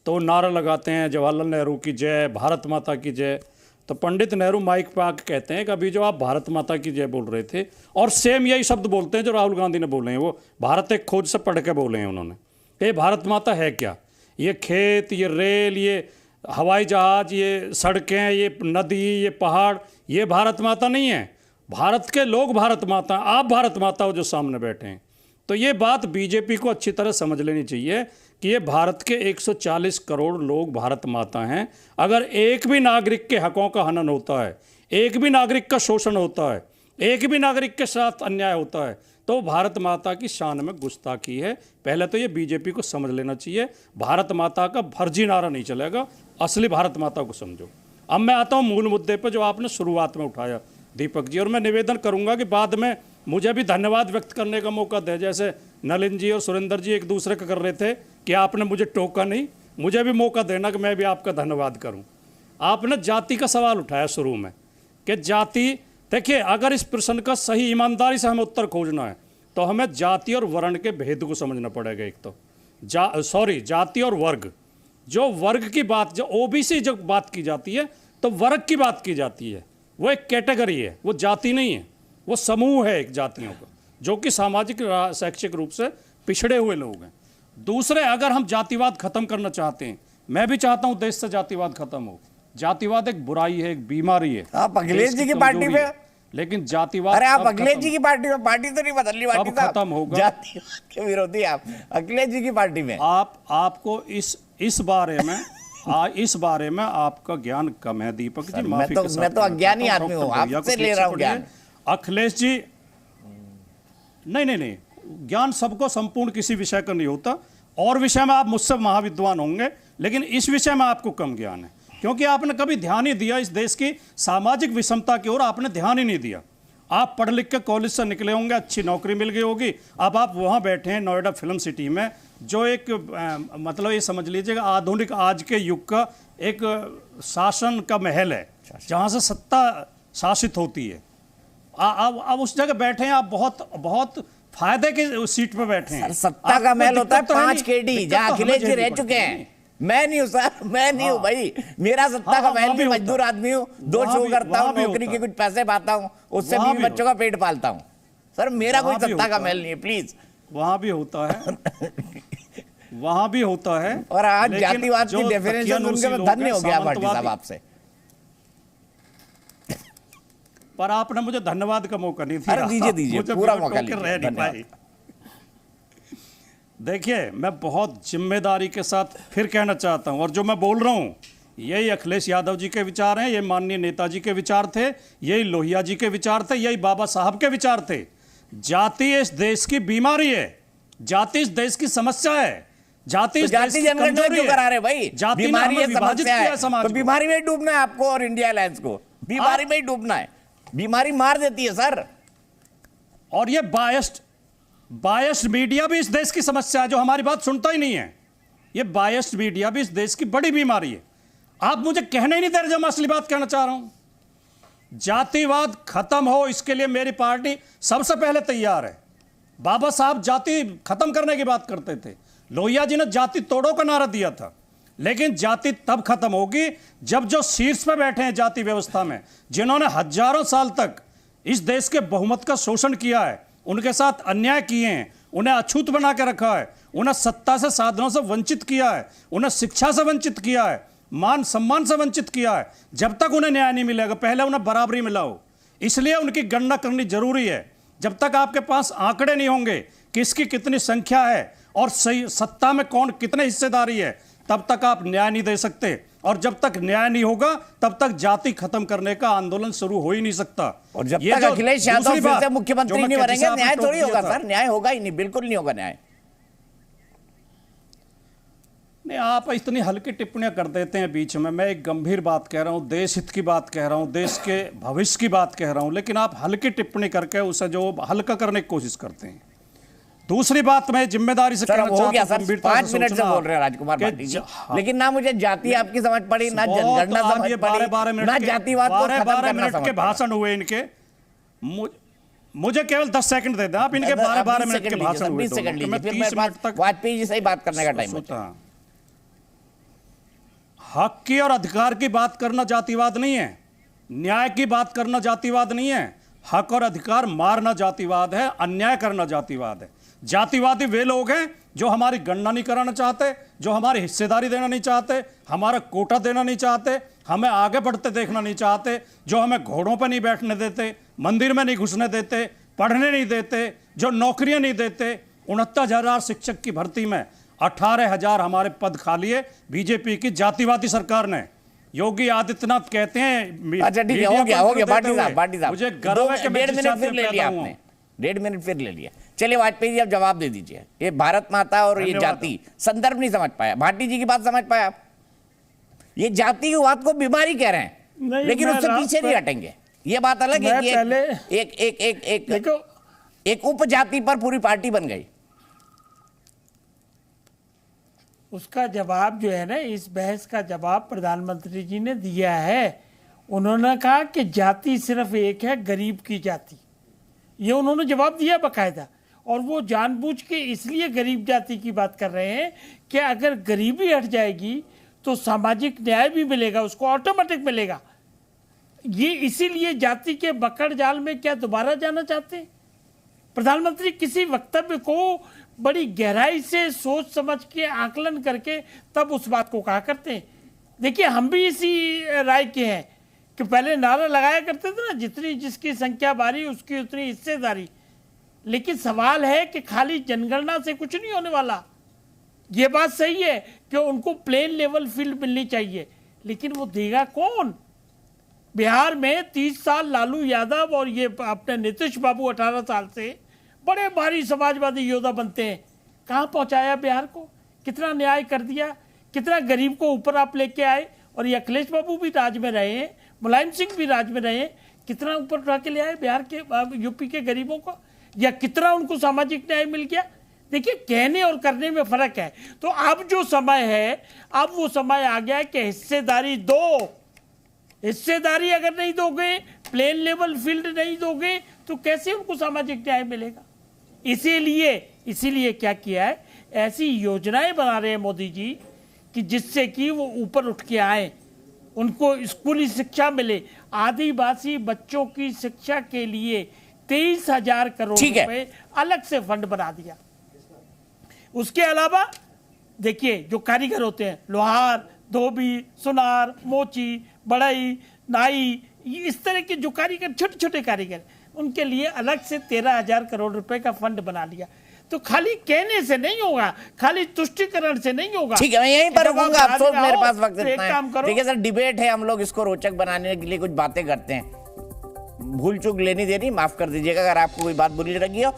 Speaker 12: तो नारा लगाते हैं जवाहरलाल नेहरू की जय, भारत माता की जय। तो पंडित नेहरू माइक पे आके कहते हैं कि अभी जो आप भारत माता की जय बोल रहे थे, और सेम यही शब्द बोलते हैं जो राहुल गांधी ने बोले हैं, वो भारत एक खोज से पढ़ के बोले हैं उन्होंने। ये भारत माता है क्या? ये खेत, ये रेल, ये हवाई जहाज, ये सड़कें, ये नदी, ये पहाड़, ये भारत माता नहीं है। भारत के लोग भारत माता, आप भारत माता हो जो सामने बैठे हैं। तो ये बात बीजेपी को अच्छी तरह समझ लेनी चाहिए कि ये भारत के 140 करोड़ लोग भारत माता हैं। अगर एक भी नागरिक के हकों का हनन होता है, एक भी नागरिक का शोषण होता है, एक भी नागरिक के साथ अन्याय होता है, तो भारत माता की शान में गुस्ताखी है। पहले तो ये बीजेपी को समझ लेना चाहिए। भारत माता का फर्जी नारा नहीं चलेगा, असली भारत माता को समझो। अब मैं आता हूँ मूल मुद्दे पर जो आपने शुरुआत में उठाया दीपक जी, और मैं निवेदन करूँगा कि बाद में मुझे भी धन्यवाद व्यक्त करने का मौका दें, जैसे नलिन जी और सुरेंद्र जी एक दूसरे का कर रहे थे कि आपने मुझे टोका नहीं, मुझे भी मौका देना कि मैं भी आपका धन्यवाद करूं। आपने जाति का सवाल उठाया शुरू में कि जाति, देखिए अगर इस प्रश्न का सही ईमानदारी से हमें उत्तर खोजना है तो हमें जाति और वर्ण के भेद को समझना पड़ेगा। एक तो जाति और वर्ग, जो वर्ग की बात, जो ओबीसी जो बात की जाती है तो वर्ग की बात की जाती है, वो एक कैटेगरी है, वो जाति नहीं है, वो समूह है एक जातियों का, जो कि सामाजिक शैक्षिक रूप से पिछड़े हुए लोग हैं। दूसरे, अगर हम जातिवाद खत्म करना चाहते हैं, मैं भी चाहता हूं देश से जातिवाद खत्म हो। जातिवाद एक बुराई है, एक बीमारी है।
Speaker 1: आप अखिलेश जी की पार्टी में,
Speaker 12: लेकिन जातिवाद,
Speaker 1: अरे आप अखिलेश जी की पार्टी में, पार्टी तो नहीं बदलनी, पार्टी
Speaker 12: खत्म होगा।
Speaker 1: जातिवाद के विरोधी आप अखिलेश जी की पार्टी में।
Speaker 12: आपको इस बारे में आपका ज्ञान कम है दीपक जी, माफी के साथ।
Speaker 1: मैं तो अज्ञानी आदमी हूं, आपसे ले रहा हूं ज्ञान।
Speaker 12: अखिलेश जी, नहीं, ज्ञान सबको संपूर्ण किसी विषय का नहीं होता, और विषय में आप मुझसे महाविद्वान होंगे, लेकिन इस विषय में आपको कम ज्ञान है, क्योंकि आपने कभी ध्यान ही दिया इस देश की सामाजिक विषमता की ओर, आपने ध्यान ही नहीं दिया। आप पढ़ लिख के कॉलेज से निकले होंगे, अच्छी नौकरी मिल गई होगी, अब आप वहां बैठे हैं नोएडा फिल्म सिटी में, जो एक मतलब ये समझ लीजिएगा आधुनिक आज के युग का एक शासन का महल है, जहां से सत्ता शासित होती है। अब उस जगह बैठे हैं आप, बहुत फायदे की सीट पर बैठे हैं।
Speaker 1: सत्ता का महल होता है 5 KD, जहां अखिलेश जी रह चुके हैं। मैं नहीं हूं सर, मैं नहीं हूं भाई, मेरा सत्ता का महल भी, मजदूर आदमी हूं, 2 शो करता हूं, नौकरी के कुछ पैसे पाता हूं, उससे 20 बच्चों का पेट पालता हूं। सर मेरा कोई सत्ता का महल नहीं है, प्लीज।
Speaker 12: वहां भी होता है, वहां भी होता है।
Speaker 1: और आज जातिवाद की डेफिनेशन सुनकर मैं धन्य हो गया भाटी साहब आपसे।
Speaker 12: पर आपने मुझे धन्यवाद का मौका नहीं दिया।
Speaker 1: अरे दीजिए पूरा मौका लीजिए।
Speaker 12: देखिए, मैं बहुत जिम्मेदारी के साथ फिर कहना चाहता हूं, और जो मैं बोल रहा हूं यही अखिलेश यादव जी के विचार हैं, ये माननीय नेताजी के विचार थे, यही लोहिया जी के विचार थे, यही बाबा साहब के विचार थे। जाति इस देश की बीमारी है, जाति इस देश की समस्या है, जाति इस देश की कमजोरी है।
Speaker 1: करा रहे भाई,
Speaker 12: जाति ने हमें विभाजित किया है समाज को।
Speaker 1: बीमारी में डूबना है आपको और इंडिया अलायंस को, बीमारी में ही डूबना है। बीमारी मार देती है सर।
Speaker 12: और ये बायस्ड मीडिया भी इस देश की समस्या है, जो हमारी बात सुनता ही नहीं है। ये बायस्ड मीडिया भी इस देश की बड़ी बीमारी है। आप मुझे कहने ही नहीं दे रहे, जब मैं असली बात कहना चाह रहा हूं। जातिवाद खत्म हो, इसके लिए मेरी पार्टी सबसे पहले तैयार है। बाबा साहब जाति खत्म करने की बात करते थे, लोहिया जी ने जाति तोड़ो का नारा दिया था, लेकिन जाति तब खत्म होगी जब जो शीर्ष पे बैठे हैं जाति व्यवस्था में, जिन्होंने हजारों साल तक इस देश के बहुमत का शोषण किया है, उनके साथ अन्याय किए हैं, उन्हें अछूत बना के रखा है, उन्हें सत्ता से साधनों से वंचित किया है, उन्हें शिक्षा से वंचित किया है, मान सम्मान से वंचित किया है, जब तक उन्हें न्याय नहीं मिलेगा, पहले उन्हें बराबरी मिलाओ। इसलिए उनकी गणना करनी जरूरी है। जब तक आपके पास आंकड़े नहीं होंगे किसकी कितनी संख्या है और सही सत्ता में कौन कितने हिस्सेदारी है, तब तक आप न्याय नहीं दे सकते। और जब तक न्याय नहीं होगा तब तक जाति खत्म करने का आंदोलन शुरू हो ही नहीं सकता।
Speaker 1: और जब तक अखिलेश यादव फिर से मुख्यमंत्री नहीं बनेंगे, न्याय थोड़ी होगा सर, न्याय होगा ही नहीं, बिल्कुल नहीं होगा न्याय।
Speaker 12: नहीं, आप इतनी हल्की टिप्पणियां कर देते हैं बीच में। मैं एक गंभीर बात कह रहा हूं, देश हित की बात कह रहा हूं, देश के भविष्य की बात कह रहा हूं, लेकिन आप हल्की टिप्पणी करके उसे जो हल्का करने की कोशिश करते हैं। दूसरी बात मैं जिम्मेदारी से कहना चाहता हूं,
Speaker 1: 5 मिनट से बोल रहे हैं राजकुमार भाटी जी, लेकिन ना मुझे जाति आपकी समझ पड़ी, ना जनगणना समझ पड़ी, ना जातिवाद को खत्म करना समझ पड़ा।
Speaker 12: 12 के भाषण हुए इनके, मुझे केवल 10 सेकंड दे दें आप। इनके 12 मिनट के भाषण हुए,
Speaker 1: 20 सेकंड लीजिए, फिर मेरे पास वाजपेयी जी से ही बात करने का टाइम होता।
Speaker 12: हक की और अधिकार की बात करना जातिवाद नहीं है, न्याय की बात करना जातिवाद नहीं है। हक और अधिकार मारना जातिवाद है, अन्याय करना जातिवाद है। जातिवादी वे लोग हैं जो हमारी गणना नहीं कराना चाहते, जो हमारी हिस्सेदारी देना नहीं चाहते, हमारा कोटा देना नहीं चाहते, हमें आगे बढ़ते देखना नहीं चाहते, जो हमें घोड़ों पर नहीं बैठने देते, मंदिर में नहीं घुसने देते, पढ़ने नहीं देते, जो नौकरियां नहीं देते। 69,000 शिक्षक की भर्ती में 18,000 हमारे पद खाली है बीजेपी की जातिवादी सरकार ने। योगी आदित्यनाथ कहते हैं,
Speaker 1: अच्छा ठीक है, हो गया भाटी साहब,
Speaker 12: मुझे गर्व है कि मैं
Speaker 1: 1.5 मिनट फिर ले लिया आपने, 1.5 मिनट फिर ले लिया। चलिए वाजपेयी जी अब जवाब दे दीजिए। ये भारत माता और ये जाति संदर्भ नहीं समझ पाया, भाटी जी की बात समझ पाया आप? ये जाति की बात को बीमारी कह रहे हैं, लेकिन उससे पीछे नहीं हटेंगे। ये बात अलग है कि एक उपजाति पर पूरी पार्टी बन गई।
Speaker 13: उसका जवाब जो है ना, इस बहस का जवाब प्रधानमंत्री जी ने दिया है। उन्होंने कहा कि जाति सिर्फ एक है, गरीब की जाति। ये उन्होंने जवाब दिया बकायदा। और वो जानबूझ के इसलिए गरीब जाति की बात कर रहे हैं कि अगर गरीबी हट जाएगी तो सामाजिक न्याय भी मिलेगा, उसको ऑटोमेटिक मिलेगा। ये इसीलिए जाति के बकड़ जाल में क्या दोबारा जाना चाहते हैं? प्रधानमंत्री किसी वक्तव्य को बड़ी गहराई से सोच समझ के आकलन करके तब उस बात को कहा करते हैं। देखिए, हम भी इसी राय के हैं कि पहले नारा लगाया करते थे ना, जितनी जिसकी संख्या बारी उसकी उतनी हिस्सेदारी। लेकिन सवाल है कि खाली जनगणना से कुछ नहीं होने वाला। ये बात सही है कि उनको प्लेन लेवल फील्ड मिलनी चाहिए, लेकिन वो देगा कौन? बिहार में 30 साल लालू यादव और ये अपने नीतीश बाबू 18 साल से बड़े भारी समाजवादी योद्धा बनते हैं। कहाँ पहुंचाया बिहार को? कितना न्याय कर दिया, कितना गरीब को ऊपर आप लेके आए। और ये अखिलेश बाबू भी राज में रहे हैं, मुलायम सिंह भी राज में रहे हैं, कितना ऊपर उठा के ले आए बिहार के यूपी के गरीबों को, या कितना उनको सामाजिक न्याय मिल गया। देखिए, कहने और करने में फर्क है। तो अब जो समय है, अब वो समय आ गया है कि हिस्सेदारी दो। हिस्सेदारी अगर नहीं दोगे, प्लेन लेवल फील्ड नहीं दोगे, तो कैसे उनको सामाजिक न्याय मिलेगा? इसीलिए क्या किया है, ऐसी योजनाएं बना रहे हैं मोदी जी कि जिससे कि वो ऊपर उठ के आए, उनको स्कूली शिक्षा मिले। आदिवासी बच्चों की शिक्षा के लिए 23,000 करोड़ रुपए अलग से फंड बना दिया। उसके अलावा देखिए, जो कारीगर होते हैं, लोहार, धोबी, सुनार, मोची, बढ़ई, नाई, इस तरह के जो कारीगर, छोटे छोटे कारीगर, उनके लिए अलग से 13,000 करोड़ रुपए का फंड बना लिया। तो खाली कहने से नहीं होगा, खाली तुष्टिकरण से नहीं होगा।
Speaker 1: ठीक है, मैं यहीं पर रुकूंगा, अफसोस मेरे पास वक्त इतना है। ठीक है सर, डिबेट है, हम लोग इसको रोचक बनाने के लिए कुछ बातें करते हैं। भूल चूक लेनी देनी माफ कर दीजिएगा अगर आपको कोई बात बुरी लगी हो।